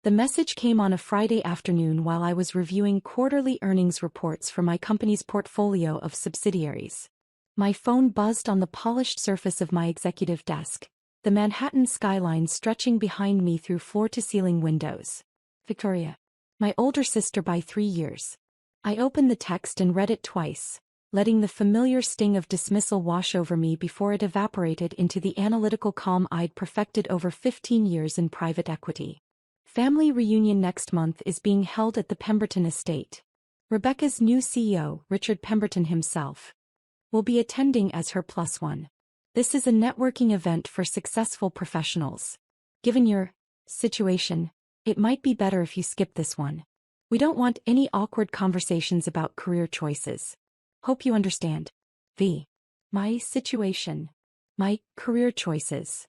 The message came on a Friday afternoon while I was reviewing quarterly earnings reports for my company's portfolio of subsidiaries. My phone buzzed on the polished surface of my executive desk, the Manhattan skyline stretching behind me through floor-to-ceiling windows. Victoria. My older sister by 3 years. I opened the text and read it twice, letting the familiar sting of dismissal wash over me before it evaporated into the analytical calm I'd perfected over 15 years in private equity. Family reunion next month is being held at the Pemberton estate. Rebecca's new CEO, Richard Pemberton himself, will be attending as her +1. This is a networking event for successful professionals. Given your situation, it might be better if you skip this one. We don't want any awkward conversations about career choices. Hope you understand. My situation. My career choices.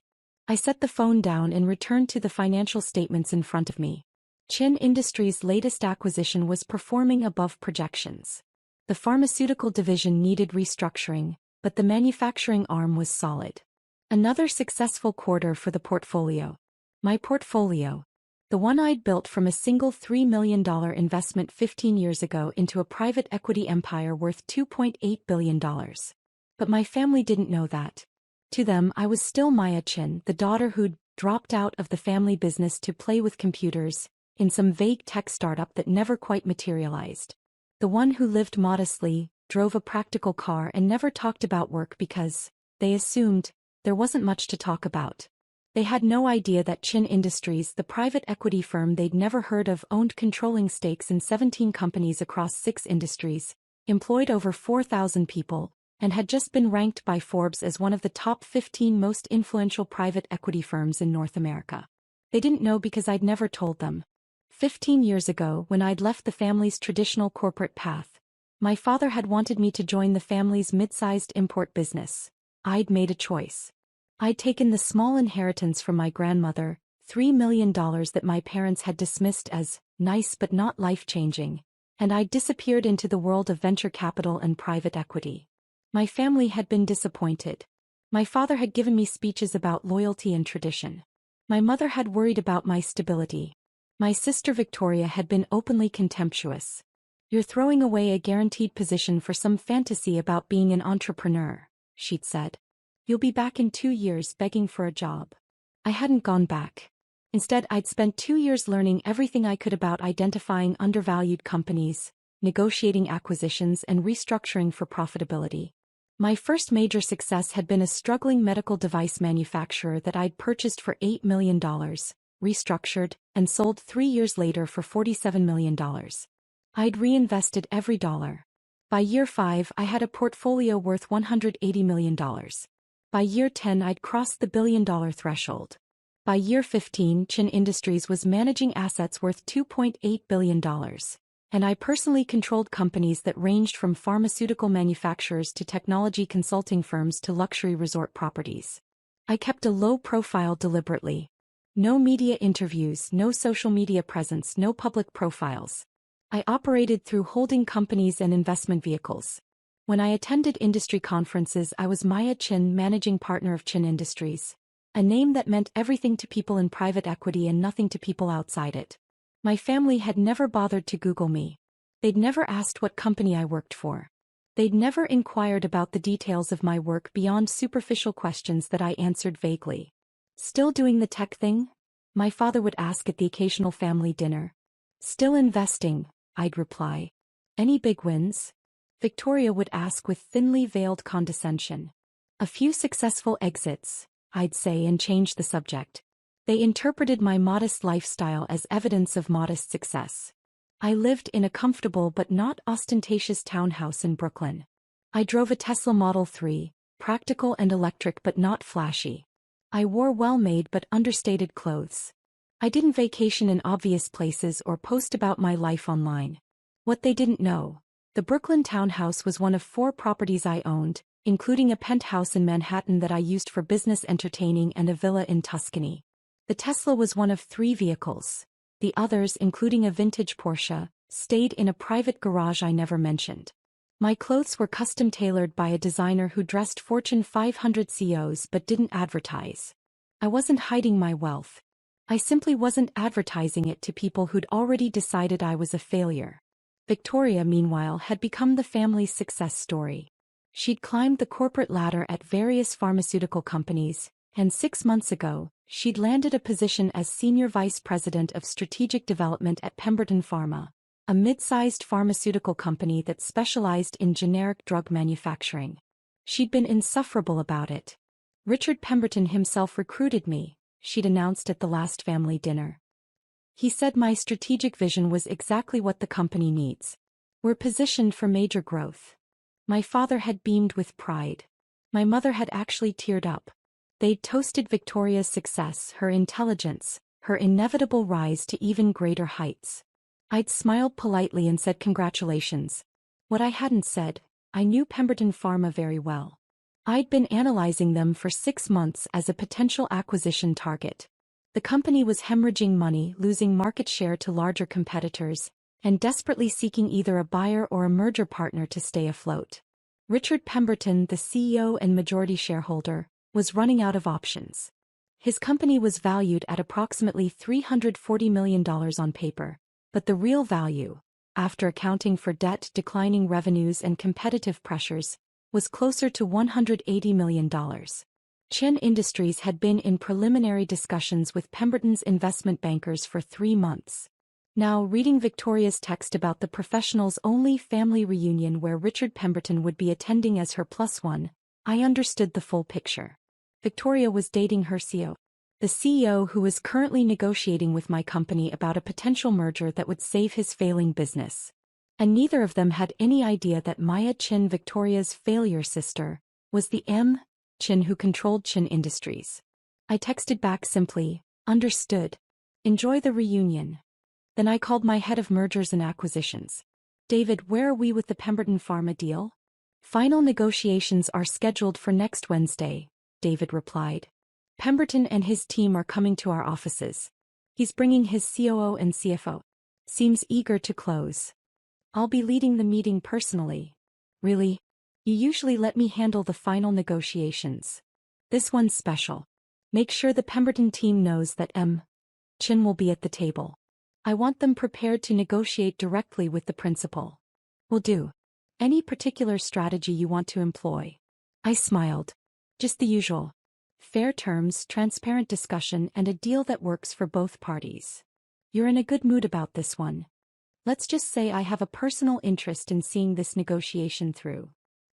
I set the phone down and returned to the financial statements in front of me. Chin Industries' latest acquisition was performing above projections. The pharmaceutical division needed restructuring, but the manufacturing arm was solid. Another successful quarter for the portfolio. My portfolio. The one I'd built from a single $3 million investment 15 years ago into a private equity empire worth $2.8 billion. But my family didn't know that. To them, I was still Maya Chin, the daughter who'd dropped out of the family business to play with computers, in some vague tech startup that never quite materialized. The one who lived modestly, drove a practical car and never talked about work because, they assumed, there wasn't much to talk about. They had no idea that Chin Industries, the private equity firm they'd never heard of, owned controlling stakes in 17 companies across 6 industries, employed over 4,000 people, and had just been ranked by Forbes as one of the top 15 most influential private equity firms in North America. They didn't know because I'd never told them. 15 years ago, when I'd left the family's traditional corporate path, my father had wanted me to join the family's mid-sized import business. I'd made a choice. I'd taken the small inheritance from my grandmother, $3 million that my parents had dismissed as nice but not life-changing, and I'd disappeared into the world of venture capital and private equity. My family had been disappointed. My father had given me speeches about loyalty and tradition. My mother had worried about my stability. My sister Victoria had been openly contemptuous. "You're throwing away a guaranteed position for some fantasy about being an entrepreneur," she'd said. "You'll be back in 2 years begging for a job." I hadn't gone back. Instead, I'd spent 2 years learning everything I could about identifying undervalued companies, negotiating acquisitions, and restructuring for profitability. My first major success had been a struggling medical device manufacturer that I'd purchased for $8 million, restructured, and sold 3 years later for $47 million. I'd reinvested every dollar. By year 5, I had a portfolio worth $180 million. By year 10, I'd crossed the billion-dollar threshold. By year 15, Chin Industries was managing assets worth $2.8 billion. And I personally controlled companies that ranged from pharmaceutical manufacturers to technology consulting firms to luxury resort properties. I kept a low profile deliberately. No media interviews, no social media presence, no public profiles. I operated through holding companies and investment vehicles. When I attended industry conferences, I was Maya Chin, managing partner of Chin Industries, a name that meant everything to people in private equity and nothing to people outside it. My family had never bothered to Google me. They'd never asked what company I worked for. They'd never inquired about the details of my work beyond superficial questions that I answered vaguely. "Still doing the tech thing?" my father would ask at the occasional family dinner. "Still investing," I'd reply. "Any big wins?" Victoria would ask with thinly veiled condescension. "A few successful exits," I'd say and change the subject. They interpreted my modest lifestyle as evidence of modest success. I lived in a comfortable but not ostentatious townhouse in Brooklyn. I drove a Tesla Model 3, practical and electric but not flashy. I wore well-made but understated clothes. I didn't vacation in obvious places or post about my life online. What they didn't know: the Brooklyn townhouse was one of 4 properties I owned, including a penthouse in Manhattan that I used for business entertaining and a villa in Tuscany. The Tesla was one of 3 vehicles. The others, including a vintage Porsche, stayed in a private garage I never mentioned. My clothes were custom-tailored by a designer who dressed Fortune 500 CEOs but didn't advertise. I wasn't hiding my wealth. I simply wasn't advertising it to people who'd already decided I was a failure. Victoria, meanwhile, had become the family's success story. She'd climbed the corporate ladder at various pharmaceutical companies, and 6 months ago, she'd landed a position as Senior Vice President of Strategic Development at Pemberton Pharma, a mid-sized pharmaceutical company that specialized in generic drug manufacturing. She'd been insufferable about it. Richard Pemberton himself recruited me, she'd announced at the last family dinner. He said my strategic vision was exactly what the company needs. We're positioned for major growth. My father had beamed with pride. My mother had actually teared up. They'd toasted Victoria's success, her intelligence, her inevitable rise to even greater heights. I'd smiled politely and said congratulations. What I hadn't said, I knew Pemberton Pharma very well. I'd been analyzing them for 6 months as a potential acquisition target. The company was hemorrhaging money, losing market share to larger competitors, and desperately seeking either a buyer or a merger partner to stay afloat. Richard Pemberton, the CEO and majority shareholder, was running out of options. His company was valued at approximately $340 million on paper, but the real value, after accounting for debt, declining revenues and competitive pressures, was closer to $180 million. Chin Industries had been in preliminary discussions with Pemberton's investment bankers for 3 months. Now, reading Victoria's text about the professionals-only family reunion where Richard Pemberton would be attending as her +1, I understood the full picture. Victoria was dating her CEO. The CEO who was currently negotiating with my company about a potential merger that would save his failing business. And neither of them had any idea that Maya Chin, Victoria's failure sister, was the M. Chin who controlled Chin Industries. I texted back simply, understood. Enjoy the reunion. Then I called my head of mergers and acquisitions. David, where are we with the Pemberton Pharma deal? Final negotiations are scheduled for next Wednesday, David replied. Pemberton and his team are coming to our offices. He's bringing his COO and CFO. Seems eager to close. I'll be leading the meeting personally. Really? You usually let me handle the final negotiations. This one's special. Make sure the Pemberton team knows that M. Chin will be at the table. I want them prepared to negotiate directly with the principal. Will do. Any particular strategy you want to employ? I smiled. Just the usual. Fair terms, transparent discussion, and a deal that works for both parties. You're in a good mood about this one. Let's just say I have a personal interest in seeing this negotiation through.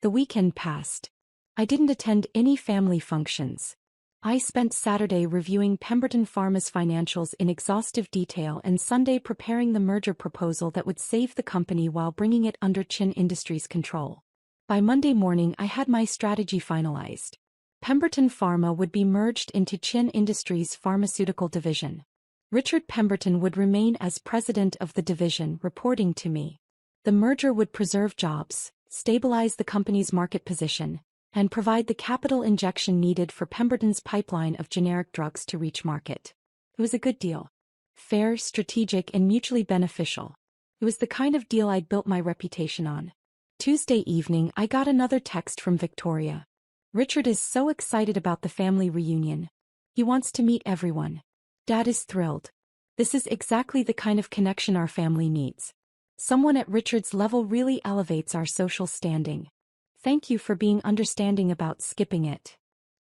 The weekend passed. I didn't attend any family functions. I spent Saturday reviewing Pemberton Pharma's financials in exhaustive detail and Sunday preparing the merger proposal that would save the company while bringing it under Chin Industries' control. By Monday morning I had my strategy finalized. Pemberton Pharma would be merged into Chin Industries' pharmaceutical division. Richard Pemberton would remain as president of the division, reporting to me. The merger would preserve jobs, stabilize the company's market position, and provide the capital injection needed for Pemberton's pipeline of generic drugs to reach market. It was a good deal. Fair, strategic, and mutually beneficial. It was the kind of deal I'd built my reputation on. Tuesday evening I got another text from Victoria. Richard is so excited about the family reunion. He wants to meet everyone. Dad is thrilled. This is exactly the kind of connection our family needs. Someone at Richard's level really elevates our social standing. Thank you for being understanding about skipping it.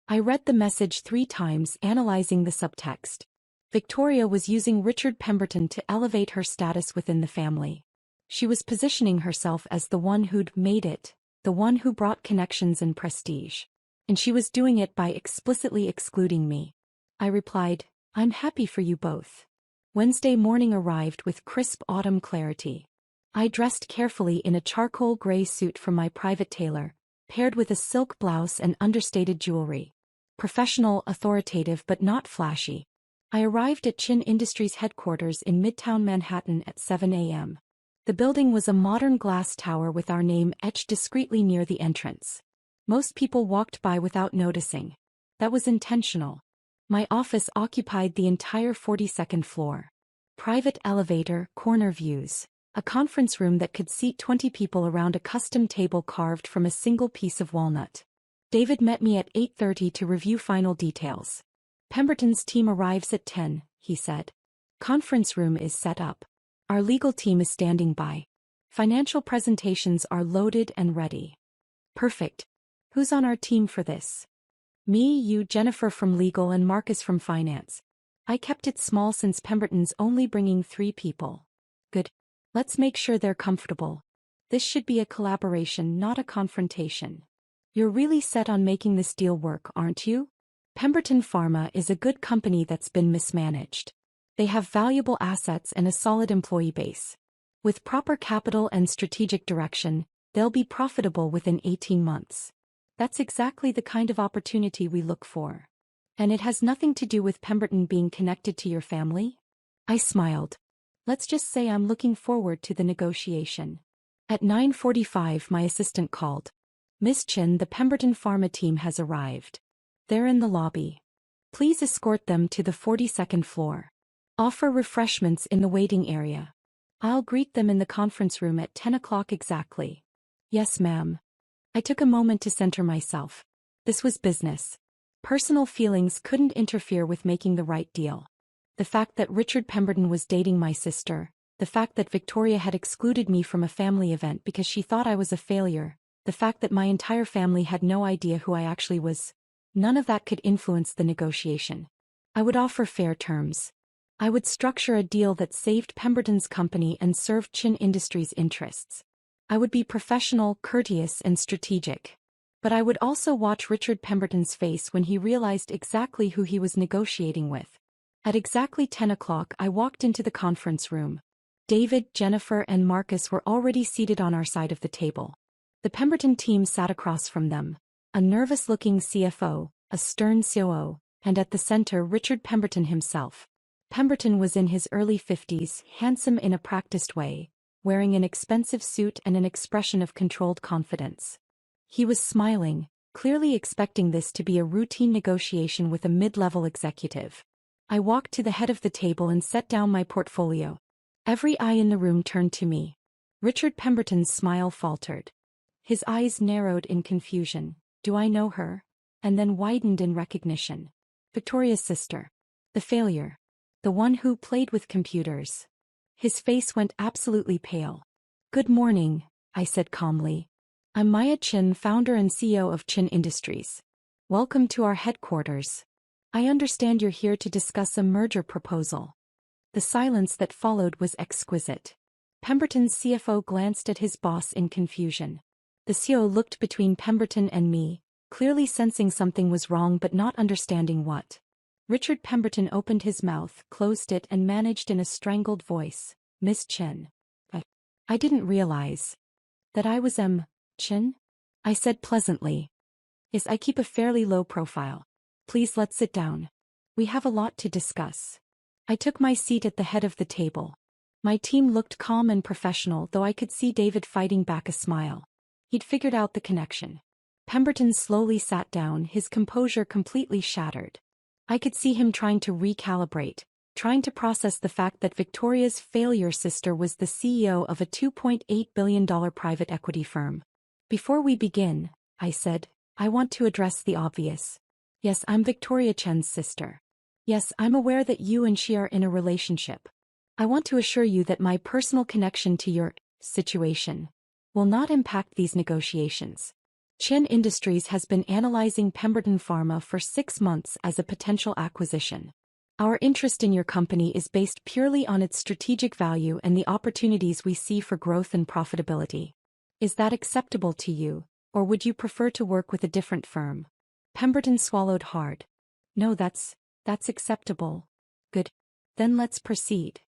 I read the message 3 times, analyzing the subtext. Victoria was using Richard Pemberton to elevate her status within the family. She was positioning herself as the one who'd made it, the one who brought connections and prestige. And she was doing it by explicitly excluding me. I replied, I'm happy for you both. Wednesday morning arrived with crisp autumn clarity. I dressed carefully in a charcoal gray suit from my private tailor, paired with a silk blouse and understated jewelry. Professional, authoritative, but not flashy. I arrived at Chin Industries headquarters in Midtown Manhattan at 7 a.m. The building was a modern glass tower with our name etched discreetly near the entrance. Most people walked by without noticing. That was intentional. My office occupied the entire 42nd floor. Private elevator, corner views. A conference room that could seat 20 people around a custom table carved from a single piece of walnut. David met me at 8:30 to review final details. Pemberton's team arrives at 10, he said. Conference room is set up. Our legal team is standing by. Financial presentations are loaded and ready. Perfect. Who's on our team for this? Me, you, Jennifer from legal, and Marcus from finance. I kept it small since Pemberton's only bringing 3 people. Good. Let's make sure they're comfortable. This should be a collaboration, not a confrontation. You're really set on making this deal work, aren't you? Pemberton Pharma is a good company that's been mismanaged. They have valuable assets and a solid employee base. With proper capital and strategic direction, they'll be profitable within 18 months. That's exactly the kind of opportunity we look for. And it has nothing to do with Pemberton being connected to your family? I smiled. Let's just say I'm looking forward to the negotiation. At 9:45, my assistant called. Miss Chin, the Pemberton Pharma team has arrived. They're in the lobby. Please escort them to the 42nd floor. Offer refreshments in the waiting area. I'll greet them in the conference room at 10 o'clock exactly. Yes, ma'am. I took a moment to center myself. This was business. Personal feelings couldn't interfere with making the right deal. The fact that Richard Pemberton was dating my sister, the fact that Victoria had excluded me from a family event because she thought I was a failure, the fact that my entire family had no idea who I actually was, none of that could influence the negotiation. I would offer fair terms. I would structure a deal that saved Pemberton's company and served Chin Industries' interests. I would be professional, courteous, and strategic. But I would also watch Richard Pemberton's face when he realized exactly who he was negotiating with. At exactly 10 o'clock, I walked into the conference room. David, Jennifer, and Marcus were already seated on our side of the table. The Pemberton team sat across from them. A nervous-looking CFO, a stern COO, and at the center Richard Pemberton himself. Pemberton was in his early 50s, handsome in a practiced way, wearing an expensive suit and an expression of controlled confidence. He was smiling, clearly expecting this to be a routine negotiation with a mid-level executive. I walked to the head of the table and set down my portfolio. Every eye in the room turned to me. Richard Pemberton's smile faltered. His eyes narrowed in confusion. Do I know her? And then widened in recognition. Victoria's sister. The failure. The one who played with computers. His face went absolutely pale. Good morning, I said calmly. I'm Maya Chin, founder and CEO of Chin Industries. Welcome to our headquarters. I understand you're here to discuss a merger proposal. The silence that followed was exquisite. Pemberton's CFO glanced at his boss in confusion. The CEO looked between Pemberton and me, clearly sensing something was wrong but not understanding what. Richard Pemberton opened his mouth, closed it, and managed in a strangled voice, Miss Chin. I didn't realize that I was Chin? I said pleasantly. Yes, I keep a fairly low profile. Please let's sit down. We have a lot to discuss. I took my seat at the head of the table. My team looked calm and professional, though I could see David fighting back a smile. He'd figured out the connection. Pemberton slowly sat down, his composure completely shattered. I could see him trying to recalibrate, trying to process the fact that Victoria's failure sister was the CEO of a $2.8 billion private equity firm. Before we begin, I said, I want to address the obvious. Yes, I'm Victoria Chen's sister. Yes, I'm aware that you and she are in a relationship. I want to assure you that my personal connection to your situation will not impact these negotiations. Chin Industries has been analyzing Pemberton Pharma for 6 months as a potential acquisition. Our interest in your company is based purely on its strategic value and the opportunities we see for growth and profitability. Is that acceptable to you, or would you prefer to work with a different firm? Pemberton swallowed hard. No, that's acceptable. Good. Then let's proceed.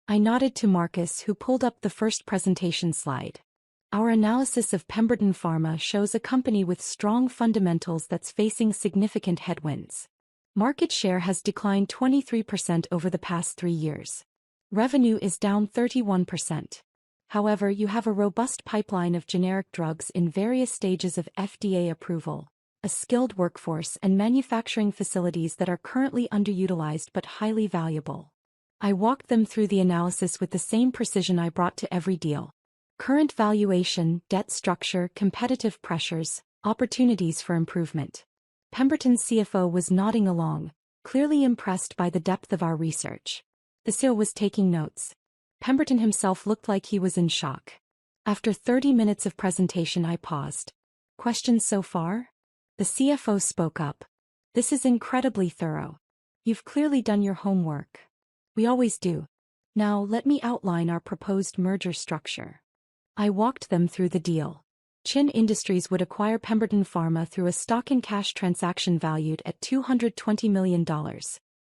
I nodded to Marcus, who pulled up the first presentation slide. Our analysis of Pemberton Pharma shows a company with strong fundamentals that's facing significant headwinds. Market share has declined 23% over the past 3 years. Revenue is down 31%. However, you have a robust pipeline of generic drugs in various stages of FDA approval, a skilled workforce, and manufacturing facilities that are currently underutilized but highly valuable. I walked them through the analysis with the same precision I brought to every deal. Current valuation, debt structure, competitive pressures, opportunities for improvement. Pemberton's CFO was nodding along, clearly impressed by the depth of our research. The CEO was taking notes. Pemberton himself looked like he was in shock. After 30 minutes of presentation, I paused. Questions so far? The CFO spoke up. This is incredibly thorough. You've clearly done your homework. We always do. Now let me outline our proposed merger structure. I walked them through the deal. Chin Industries would acquire Pemberton Pharma through a stock-and-cash transaction valued at $220 million,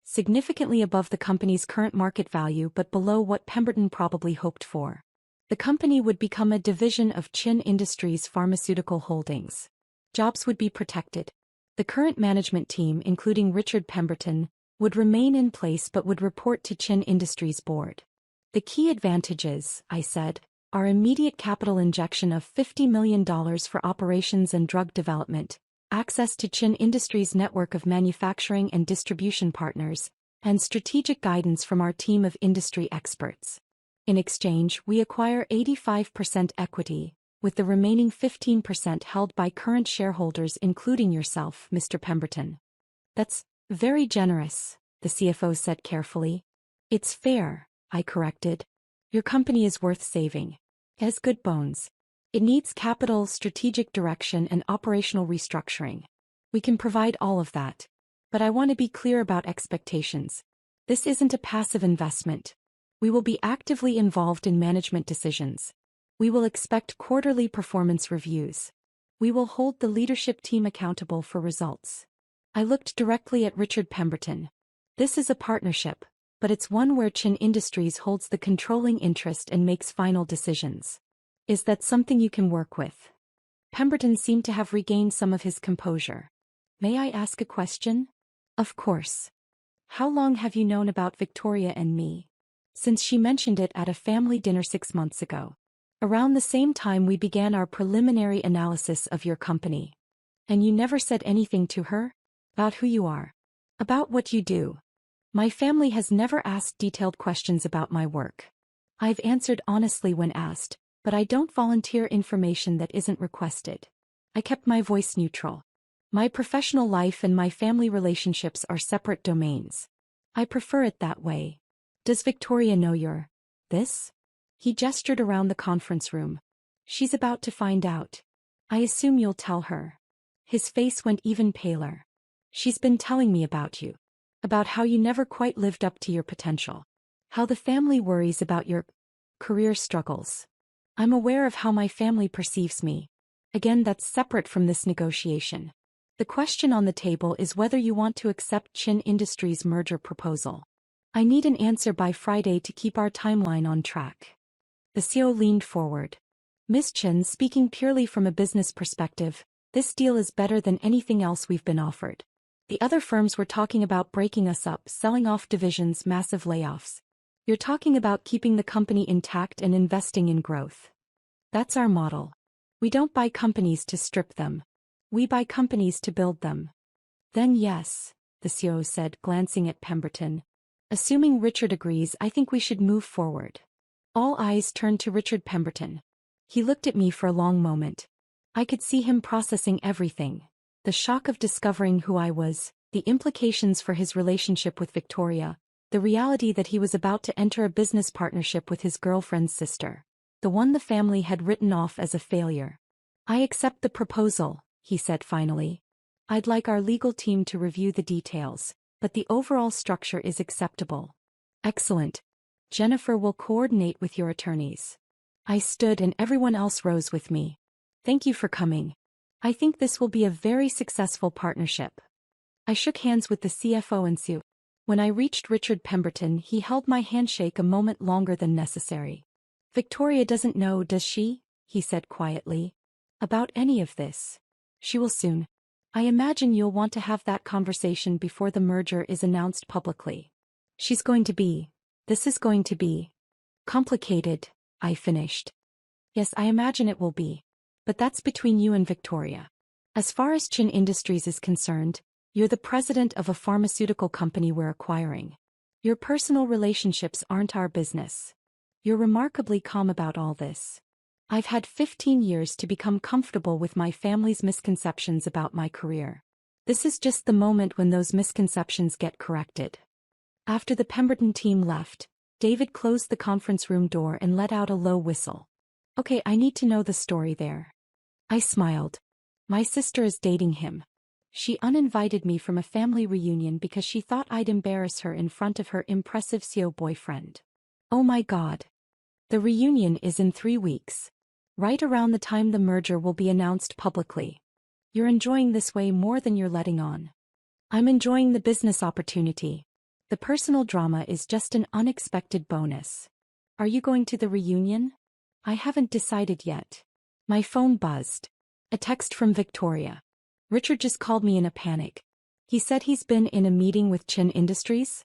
significantly above the company's current market value but below what Pemberton probably hoped for. The company would become a division of Chin Industries Pharmaceutical Holdings. Jobs would be protected. The current management team, including Richard Pemberton, would remain in place but would report to Chin Industries' board. The key advantages, I said, are immediate capital injection of $50 million for operations and drug development, access to Chin Industries' network of manufacturing and distribution partners, and strategic guidance from our team of industry experts. In exchange, we acquire 85% equity, with the remaining 15% held by current shareholders including yourself, Mr. Pemberton. That's very generous, the CFO said carefully. It's fair, I corrected. Your company is worth saving. It has good bones. It needs capital, strategic direction, and operational restructuring. We can provide all of that. But I want to be clear about expectations. This isn't a passive investment. We will be actively involved in management decisions. We will expect quarterly performance reviews. We will hold the leadership team accountable for results. I looked directly at Richard Pemberton. This is a partnership, but it's one where Chin Industries holds the controlling interest and makes final decisions. Is that something you can work with? Pemberton seemed to have regained some of his composure. May I ask a question? Of course. How long have you known about Victoria and me? Since she mentioned it at a family dinner 6 months ago. Around the same time we began our preliminary analysis of your company. And you never said anything to her? About who you are. About what you do. My family has never asked detailed questions about my work. I've answered honestly when asked, but I don't volunteer information that isn't requested. I kept my voice neutral. My professional life and my family relationships are separate domains. I prefer it that way. Does Victoria know you're this? He gestured around the conference room. She's about to find out. I assume you'll tell her. His face went even paler. She's been telling me about you. About how you never quite lived up to your potential. How the family worries about your career struggles. I'm aware of how my family perceives me. Again, that's separate from this negotiation. The question on the table is whether you want to accept Chin Industries' merger proposal. I need an answer by Friday to keep our timeline on track. The CEO leaned forward. Ms. Chin, speaking purely from a business perspective, this deal is better than anything else we've been offered. The other firms were talking about breaking us up, selling off divisions, massive layoffs. You're talking about keeping the company intact and investing in growth. That's our model. We don't buy companies to strip them. We buy companies to build them. Then yes, the CEO said, glancing at Pemberton. Assuming Richard agrees, I think we should move forward. All eyes turned to Richard Pemberton. He looked at me for a long moment. I could see him processing everything. The shock of discovering who I was, the implications for his relationship with Victoria, the reality that he was about to enter a business partnership with his girlfriend's sister, the one the family had written off as a failure. I accept the proposal, he said finally. I'd like our legal team to review the details, but the overall structure is acceptable. Excellent. Jennifer will coordinate with your attorneys. I stood and everyone else rose with me. Thank you for coming. I think this will be a very successful partnership. I shook hands with the CFO and CEO. When I reached Richard Pemberton, he held my handshake a moment longer than necessary. Victoria doesn't know, does she? He said quietly. About any of this. She will soon. I imagine you'll want to have that conversation before the merger is announced publicly. This is going to be complicated, I finished. Yes, I imagine it will be. But that's between you and Victoria. As far as Chin Industries is concerned, you're the president of a pharmaceutical company we're acquiring. Your personal relationships aren't our business. You're remarkably calm about all this. I've had 15 years to become comfortable with my family's misconceptions about my career. This is just the moment when those misconceptions get corrected. After the Pemberton team left, David closed the conference room door and let out a low whistle. Okay, I need to know the story there. I smiled. My sister is dating him. She uninvited me from a family reunion because she thought I'd embarrass her in front of her impressive CEO boyfriend. Oh my God. The reunion is in 3 weeks. Right around the time the merger will be announced publicly. You're enjoying this way more than you're letting on. I'm enjoying the business opportunity. The personal drama is just an unexpected bonus. Are you going to the reunion? I haven't decided yet. My phone buzzed. A text from Victoria. Richard just called me in a panic. He said he's been in a meeting with Chin Industries.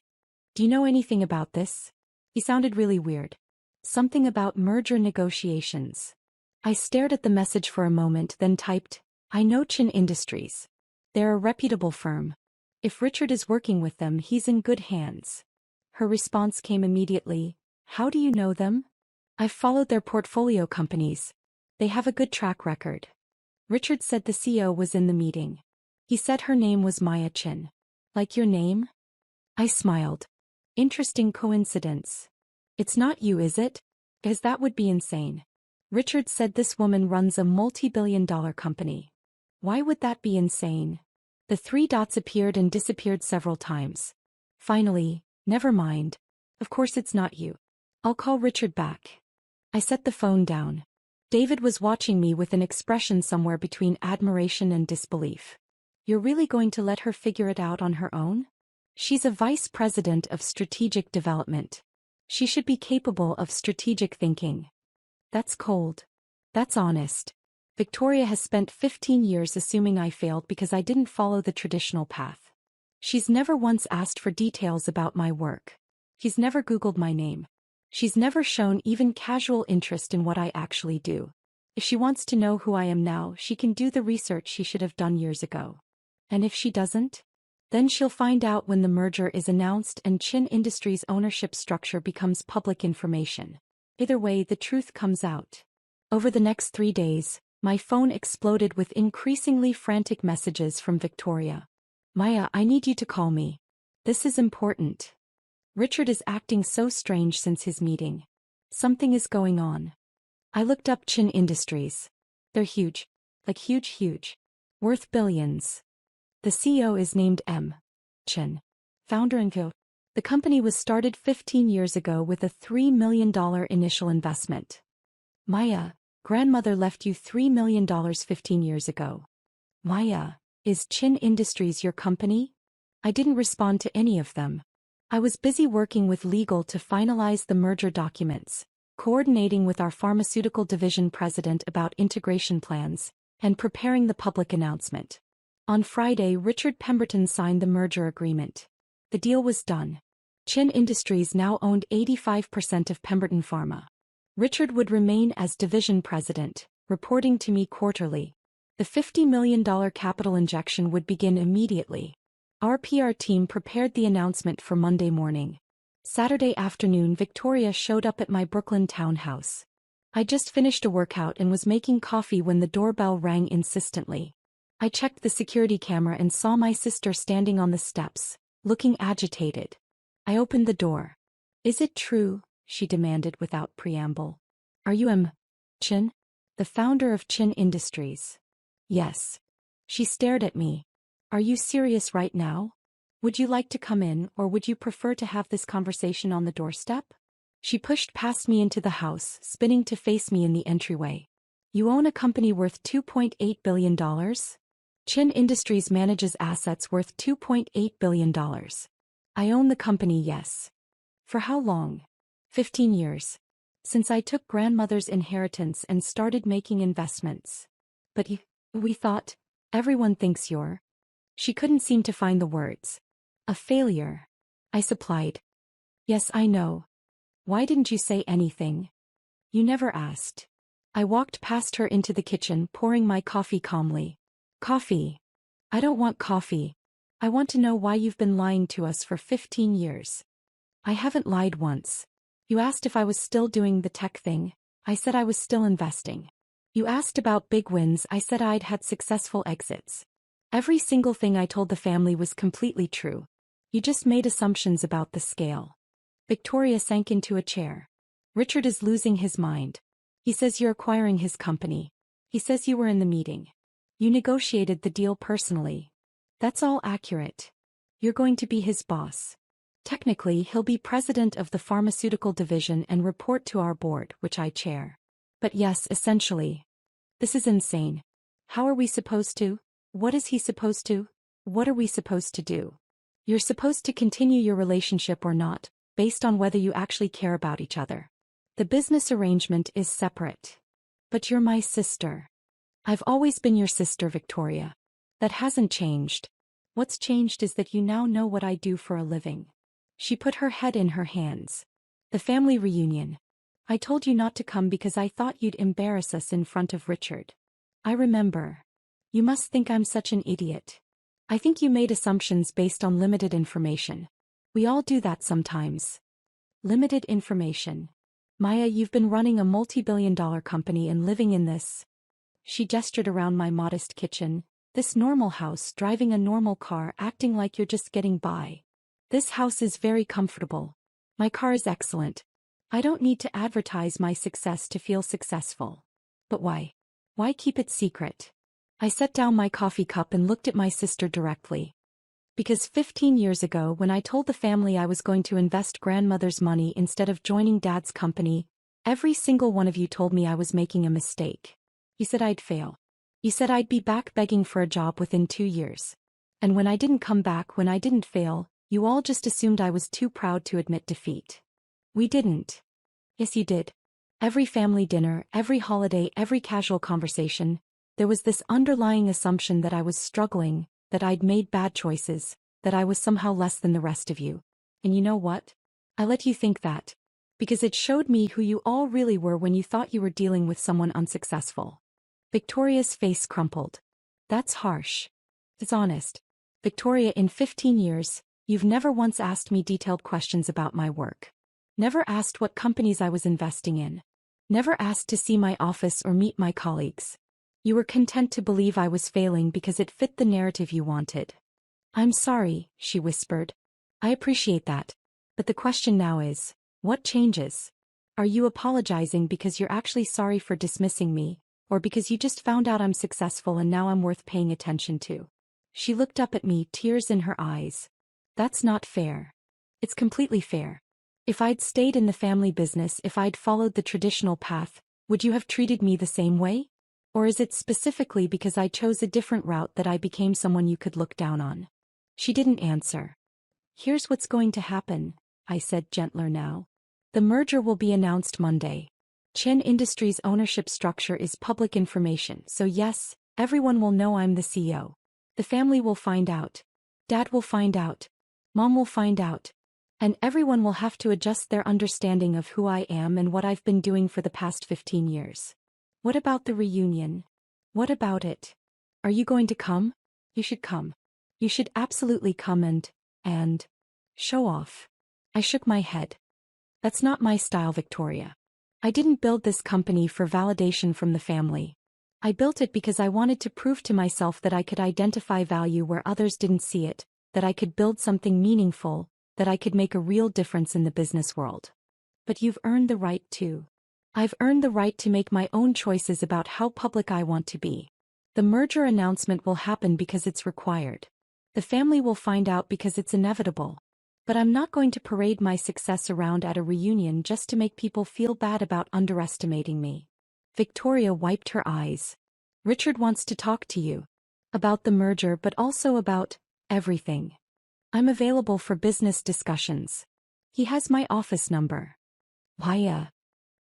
Do you know anything about this? He sounded really weird. Something about merger negotiations. I stared at the message for a moment, then typed, I know Chin Industries. They're a reputable firm. If Richard is working with them, he's in good hands. Her response came immediately. How do you know them? I've followed their portfolio companies. They have a good track record. Richard said the CEO was in the meeting. He said her name was Maya Chin. Like your name? I smiled. Interesting coincidence. It's not you, is it? Because that would be insane. Richard said this woman runs a multi-billion-dollar company. Why would that be insane? The 3 dots appeared and disappeared several times. Finally, never mind. Of course it's not you. I'll call Richard back. I set the phone down. David was watching me with an expression somewhere between admiration and disbelief. You're really going to let her figure it out on her own? She's a vice president of strategic development. She should be capable of strategic thinking. That's cold. That's honest. Victoria has spent 15 years assuming I failed because I didn't follow the traditional path. She's never once asked for details about my work. She's never Googled my name. She's never shown even casual interest in what I actually do. If she wants to know who I am now, she can do the research she should have done years ago. And if she doesn't? Then she'll find out when the merger is announced and Chin Industries' ownership structure becomes public information. Either way, the truth comes out. Over the next 3 days, my phone exploded with increasingly frantic messages from Victoria. Maya, I need you to call me. This is important. Richard is acting so strange since his meeting. Something is going on. I looked up Chin Industries. They're huge. Like huge. Worth billions. The CEO is named M. Chin. Founder and co. The company was started 15 years ago with a $3 million initial investment. Maya, grandmother left you $3 million 15 years ago. Maya, is Chin Industries your company? I didn't respond to any of them. I was busy working with legal to finalize the merger documents, coordinating with our pharmaceutical division president about integration plans, and preparing the public announcement. On Friday, Richard Pemberton signed the merger agreement. The deal was done. Chin Industries now owned 85% of Pemberton Pharma. Richard would remain as division president, reporting to me quarterly. The $50 million capital injection would begin immediately. Our PR team prepared the announcement for Monday morning. Saturday afternoon, Victoria showed up at my Brooklyn townhouse. I just finished a workout and was making coffee when the doorbell rang insistently. I checked the security camera and saw my sister standing on the steps, looking agitated. I opened the door. Is it true? She demanded without preamble. Are you M. Chin? The founder of Chin Industries? Yes. She stared at me. Are you serious right now? Would you like to come in, or would you prefer to have this conversation on the doorstep? She pushed past me into the house, spinning to face me in the entryway. You own a company worth $2.8 billion? Chin Industries manages assets worth $2.8 billion. I own the company, yes. For how long? 15 years. Since I took grandmother's inheritance and started making investments. But we thought, everyone thinks you're... She couldn't seem to find the words. A failure. I supplied. Yes, I know. Why didn't you say anything? You never asked. I walked past her into the kitchen, pouring my coffee calmly. Coffee. I don't want coffee. I want to know why you've been lying to us for 15 years. I haven't lied once. You asked if I was still doing the tech thing. I said I was still investing. You asked about big wins. I said I'd had successful exits. Every single thing I told the family was completely true. You just made assumptions about the scale. Victoria sank into a chair. Richard is losing his mind. He says you're acquiring his company. He says you were in the meeting. You negotiated the deal personally. That's all accurate. You're going to be his boss. Technically, he'll be president of the pharmaceutical division and report to our board, which I chair. But yes, essentially. This is insane. How are we supposed to? What is he supposed to? What are we supposed to do? You're supposed to continue your relationship or not, based on whether you actually care about each other. The business arrangement is separate. But you're my sister. I've always been your sister, Victoria. That hasn't changed. What's changed is that you now know what I do for a living. She put her head in her hands. The family reunion. I told you not to come because I thought you'd embarrass us in front of Richard. I remember. You must think I'm such an idiot. I think you made assumptions based on limited information. We all do that sometimes. Limited information. Maya, you've been running a multi-billion-dollar company and living in this. She gestured around my modest kitchen. This normal house, driving a normal car, acting like you're just getting by. This house is very comfortable. My car is excellent. I don't need to advertise my success to feel successful. But why? Why keep it secret? I set down my coffee cup and looked at my sister directly. Because 15 years ago, when I told the family I was going to invest grandmother's money instead of joining Dad's company, every single one of you told me I was making a mistake. You said I'd fail. You said I'd be back begging for a job within 2 years. And when I didn't come back, when I didn't fail, you all just assumed I was too proud to admit defeat. We didn't. Yes, you did. Every family dinner, every holiday, every casual conversation, there was this underlying assumption that I was struggling, that I'd made bad choices, that I was somehow less than the rest of you. And you know what? I let you think that. Because it showed me who you all really were when you thought you were dealing with someone unsuccessful. Victoria's face crumpled. That's harsh. It's honest. Victoria, in 15 years, you've never once asked me detailed questions about my work. Never asked what companies I was investing in. Never asked to see my office or meet my colleagues. You were content to believe I was failing because it fit the narrative you wanted. I'm sorry, she whispered. I appreciate that. But the question now is, what changes? Are you apologizing because you're actually sorry for dismissing me, or because you just found out I'm successful and now I'm worth paying attention to? She looked up at me, tears in her eyes. That's not fair. It's completely fair. If I'd stayed in the family business, if I'd followed the traditional path, would you have treated me the same way? Or is it specifically because I chose a different route that I became someone you could look down on? She didn't answer. Here's what's going to happen, I said, gentler now. The merger will be announced Monday. Chen Industries' ownership structure is public information, so yes, everyone will know I'm the CEO. The family will find out. Dad will find out. Mom will find out. And everyone will have to adjust their understanding of who I am and what I've been doing for the past 15 years. What about the reunion? What about it? Are you going to come? You should come. You should absolutely come and show off. I shook my head. That's not my style, Victoria. I didn't build this company for validation from the family. I built it because I wanted to prove to myself that I could identify value where others didn't see it, that I could build something meaningful, that I could make a real difference in the business world. But you've earned the right to. I've earned the right to make my own choices about how public I want to be. The merger announcement will happen because it's required. The family will find out because it's inevitable. But I'm not going to parade my success around at a reunion just to make people feel bad about underestimating me. Victoria wiped her eyes. Richard wants to talk to you. About the merger, but also about everything. I'm available for business discussions. He has my office number. Why,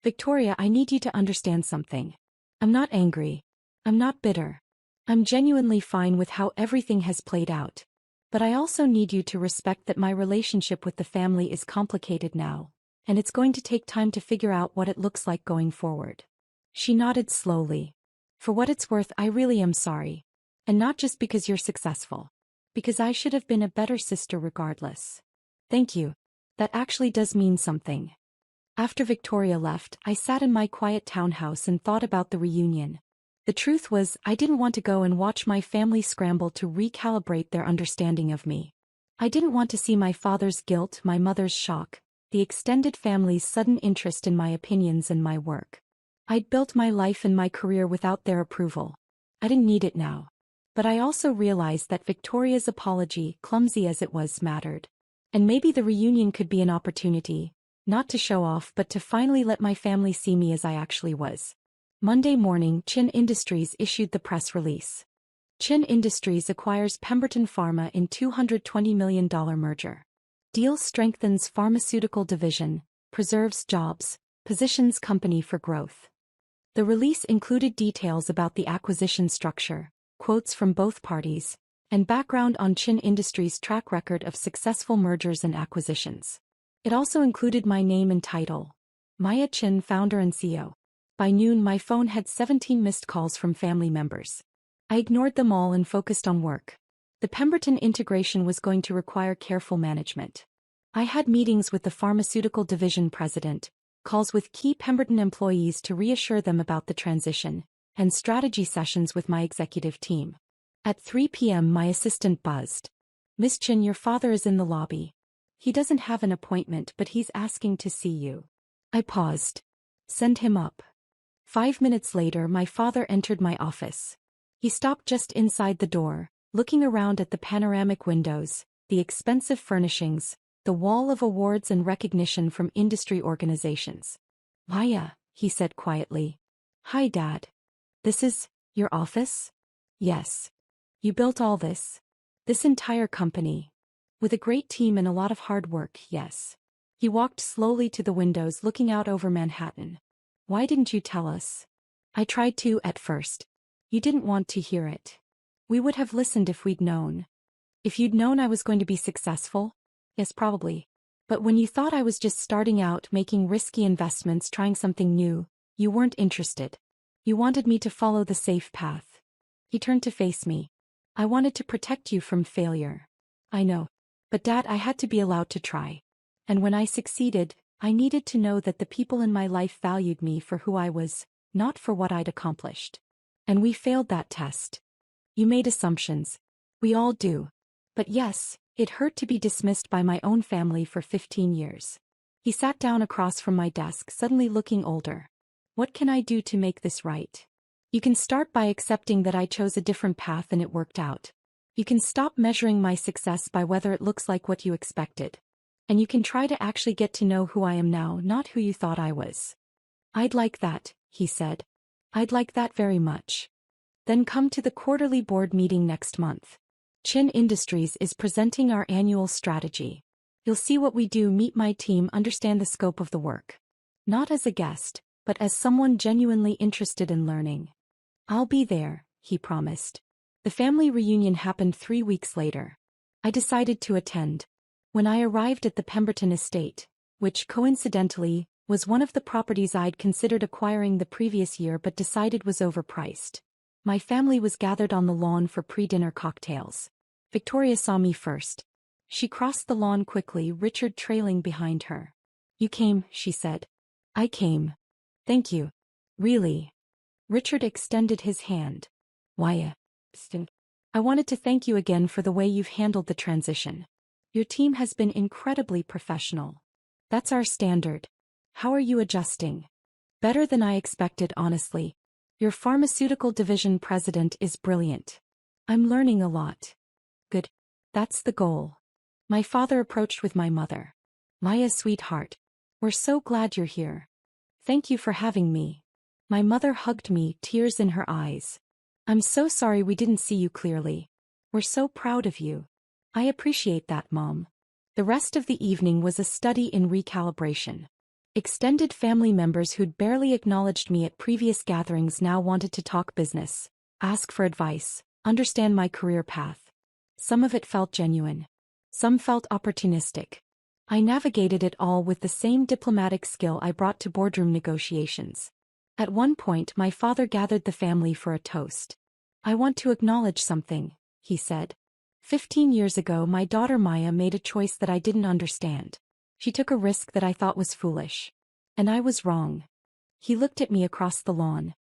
Victoria, I need you to understand something. I'm not angry. I'm not bitter. I'm genuinely fine with how everything has played out. But I also need you to respect that my relationship with the family is complicated now, and it's going to take time to figure out what it looks like going forward. She nodded slowly. For what it's worth, I really am sorry. And not just because you're successful. Because I should have been a better sister regardless. Thank you. That actually does mean something. After Victoria left, I sat in my quiet townhouse and thought about the reunion. The truth was, I didn't want to go and watch my family scramble to recalibrate their understanding of me. I didn't want to see my father's guilt, my mother's shock, the extended family's sudden interest in my opinions and my work. I'd built my life and my career without their approval. I didn't need it now. But I also realized that Victoria's apology, clumsy as it was, mattered. And maybe the reunion could be an opportunity, not to show off but to finally let my family see me as I actually was. Monday morning, Chin Industries issued the press release. Chin Industries acquires Pemberton Pharma in $220 million merger. Deal strengthens pharmaceutical division, preserves jobs, positions company for growth. The release included details about the acquisition structure, quotes from both parties, and background on Chin Industries' track record of successful mergers and acquisitions. It also included my name and title. Maya Chin, founder and CEO. By noon, my phone had 17 missed calls from family members. I ignored them all and focused on work. The Pemberton integration was going to require careful management. I had meetings with the pharmaceutical division president, calls with key Pemberton employees to reassure them about the transition, and strategy sessions with my executive team. At 3 p.m. my assistant buzzed. "Miss Chin, your father is in the lobby. He doesn't have an appointment but he's asking to see you." I paused. "Send him up." 5 minutes later my father entered my office. He stopped just inside the door, looking around at the panoramic windows, the expensive furnishings, the wall of awards and recognition from industry organizations. "Maya," he said quietly. "Hi, Dad. This is your office?" "Yes. You built all this? This entire company? With a great team and a lot of hard work, yes." He walked slowly to the windows looking out over Manhattan. "Why didn't you tell us?" "I tried to at first. You didn't want to hear it. We would have listened if we'd known." "If you'd known I was going to be successful?" "Yes, probably. But when you thought I was just starting out, making risky investments, trying something new, you weren't interested. You wanted me to follow the safe path." He turned to face me. "I wanted to protect you from failure." "I know. But Dad, I had to be allowed to try. And when I succeeded, I needed to know that the people in my life valued me for who I was, not for what I'd accomplished. And we failed that test. You made assumptions. We all do. But yes, it hurt to be dismissed by my own family for 15 years. He sat down across from my desk, suddenly looking older. "What can I do to make this right? You can start by accepting that I chose a different path and it worked out. You can stop measuring my success by whether it looks like what you expected. And you can try to actually get to know who I am now, not who you thought I was." "I'd like that," he said. "I'd like that very much. Then come to the quarterly board meeting next month. Chin Industries is presenting our annual strategy. You'll see what we do, meet my team, understand the scope of the work. Not as a guest, but as someone genuinely interested in learning." "I'll be there," he promised. The family reunion happened 3 weeks later. I decided to attend. When I arrived at the Pemberton estate, which, coincidentally, was one of the properties I'd considered acquiring the previous year but decided was overpriced, my family was gathered on the lawn for pre-dinner cocktails. Victoria saw me first. She crossed the lawn quickly, Richard trailing behind her. "You came," she said. "I came. Thank you. Really." Richard extended his hand. "Why, I wanted to thank you again for the way you've handled the transition. Your team has been incredibly professional. That's our standard. How are you adjusting?" "Better than I expected, honestly. Your pharmaceutical division president is brilliant. I'm learning a lot." "Good. That's the goal." My father approached with my mother. "Maya, sweetheart. We're so glad you're here. Thank you for having me." My mother hugged me, tears in her eyes. "I'm so sorry we didn't see you clearly. We're so proud of you." "I appreciate that, Mom." The rest of the evening was a study in recalibration. Extended family members who'd barely acknowledged me at previous gatherings now wanted to talk business, ask for advice, understand my career path. Some of it felt genuine. Some felt opportunistic. I navigated it all with the same diplomatic skill I brought to boardroom negotiations. At one point my father gathered the family for a toast. "I want to acknowledge something," he said. 15 years ago my daughter Maya made a choice that I didn't understand. She took a risk that I thought was foolish. And I was wrong. He looked at me across the lawn.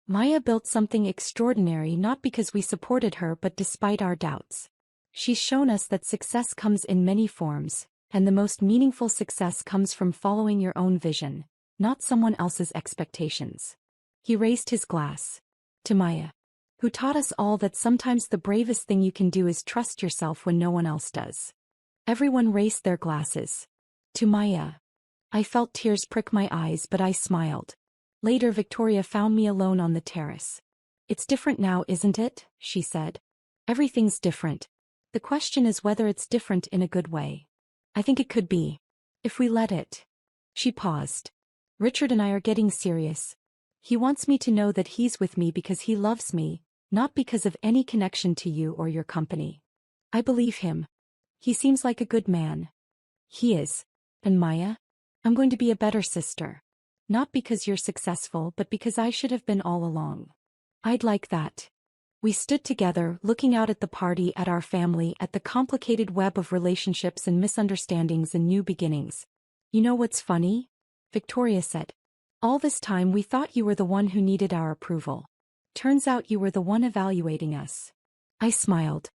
Maya built something extraordinary not because we supported her but despite our doubts. She's shown us that success comes in many forms, and the most meaningful success comes from following your own vision, not someone else's expectations. He raised his glass. To Maya, who taught us all that sometimes the bravest thing you can do is trust yourself when no one else does. Everyone raised their glasses. To Maya. I felt tears prick my eyes but I smiled. Later Victoria found me alone on the terrace. It's different now, isn't it? She said. Everything's different. The question is whether it's different in a good way. I think it could be. If we let it. She paused. Richard and I are getting serious. He wants me to know that he's with me because he loves me, not because of any connection to you or your company. I believe him. He seems like a good man. He is. And Maya? I'm going to be a better sister. Not because you're successful but because I should have been all along. I'd like that. We stood together, looking out at the party, at our family, at the complicated web of relationships and misunderstandings and new beginnings. You know what's funny? Victoria said. All this time we thought you were the one who needed our approval. Turns out you were the one evaluating us. I smiled.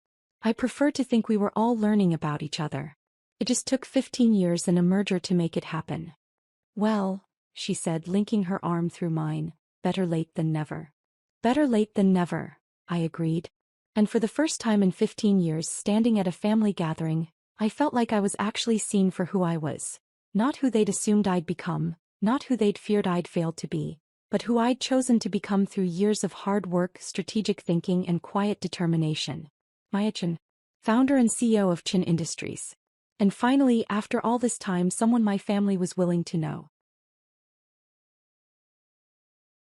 I prefer to think we were all learning about each other. It just took 15 years and a merger to make it happen. Well, she said, linking her arm through mine, better late than never. Better late than never, I agreed. And for the first time in 15 years standing at a family gathering, I felt like I was actually seen for who I was. Not who they'd assumed I'd become, not who they'd feared I'd failed to be, but who I'd chosen to become through years of hard work, strategic thinking and quiet determination. Maya Chen, founder and CEO of Chen Industries. And finally, after all this time, someone my family was willing to know.